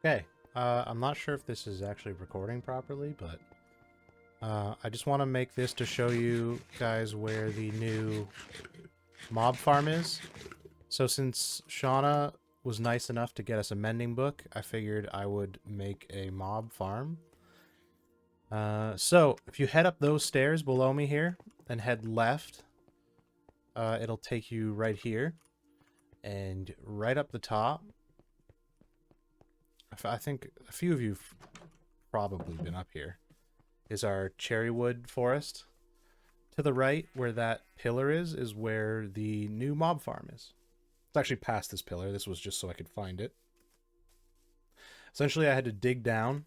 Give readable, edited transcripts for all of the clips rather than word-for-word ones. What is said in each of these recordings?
Okay, I'm not sure if this is actually recording properly, but I just want to make this to show you guys where the new mob farm is. So since Shauna was nice enough to get us a mending book, I figured I would make a mob farm. So if you head up those stairs below me here and head left, it'll take you right here. And right up the top, I think a few of you've probably been up here, is our cherrywood forest. To the right, where that pillar is where the new mob farm is. It's actually past this pillar. This was just so I could find it. Essentially, I had to dig down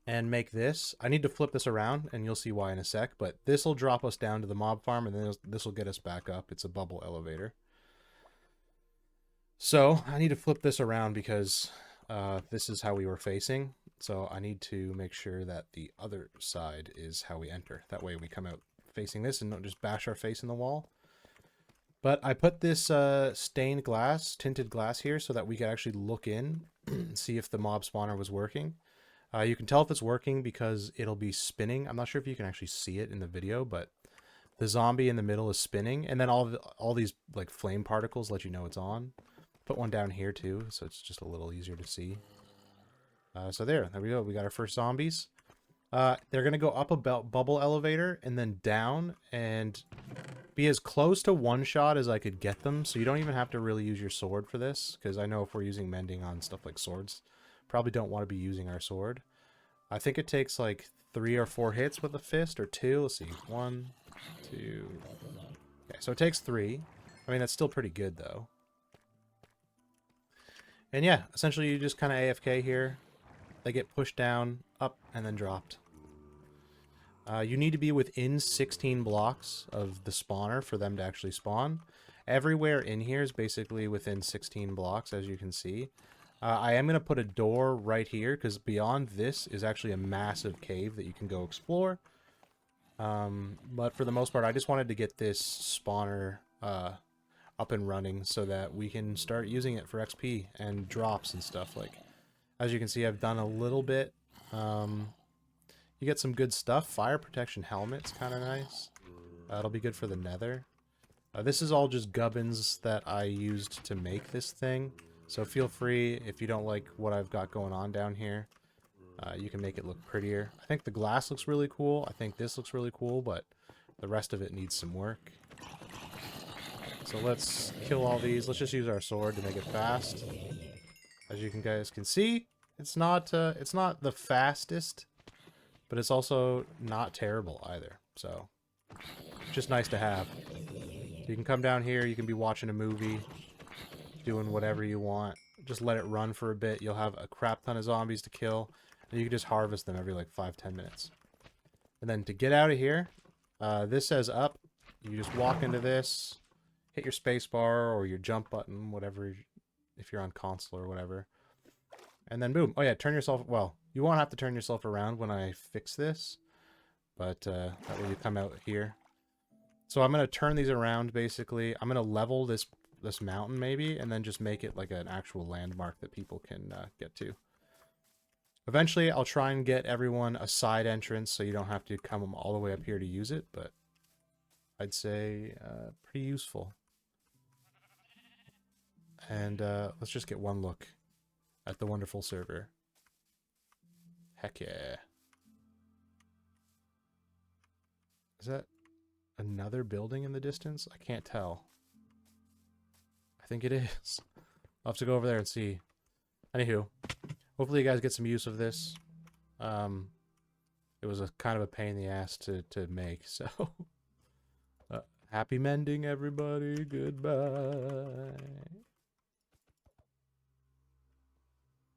and make this. I need to flip this around, and you'll see why in a sec, but this will drop us down to the mob farm, and then this will get us back up. It's a bubble elevator. So I need to flip this around because this is how we were facing. So I need to make sure that the other side is how we enter. That way we come out facing this and don't just bash our face in the wall. But I put this stained glass, tinted glass here so that we could actually look in and see if the mob spawner was working. You can tell if it's working because it'll be spinning. I'm not sure if you can actually see it in the video, but the zombie in the middle is spinning. And then all these like flame particles let you know it's on. Put one down here too, so it's just a little easier to see. So there we go. We got our first zombies. They're going to go up a bubble elevator and then down and be as close to one shot as I could get them. So you don't even have to really use your sword for this, because I know if we're using mending on stuff like swords, probably don't want to be using our sword. I think it takes like 3 or 4 hits with a fist, or 2. Let's see. 1, 2. Okay, so it takes 3. I mean, that's still pretty good though. And yeah, essentially you just kind of AFK here. They get pushed down, up, and then dropped. You need to be within 16 blocks of the spawner for them to actually spawn. Everywhere in here is basically within 16 blocks, as you can see. I am going to put a door right here, because beyond this is actually a massive cave that you can go explore. But for the most part, I just wanted to get this spawner up and running so that we can start using it for XP and drops and stuff. Like, as you can see, I've done a little bit. You get some good stuff. Fire protection helmet's kind of nice. It'll be good for the nether. This is all just gubbins that I used to make this thing. So feel free, if you don't like what I've got going on down here, you can make it look prettier. I think the glass looks really cool. I think this looks really cool, but the rest of it needs some work. So let's kill all these. Let's just use our sword to make it fast. As you guys can see, it's not the fastest, but it's also not terrible either. So just nice to have. So you can come down here, you can be watching a movie, doing whatever you want. Just let it run for a bit. You'll have a crap ton of zombies to kill, and you can just harvest them every like 5-10 minutes. And then to get out of here, this says up. You just walk into this, hit your space bar or your jump button, whatever, if you're on console or whatever. And then boom. Oh yeah, turn yourself, well, you won't have to turn yourself around when I fix this, but that way you come out here. So I'm going to turn these around basically. I'm going to level this mountain maybe, and then just make it like an actual landmark that people can get to. Eventually I'll try and get everyone a side entrance so you don't have to come all the way up here to use it, but I'd say pretty useful. And let's just get one look at the wonderful server. Heck yeah. Is that another building in the distance? I can't tell. I think it is. I'll have to go over there and see. Anywho, hopefully you guys get some use of this. It was a kind of a pain in the ass to make, so... happy mending, everybody. Goodbye.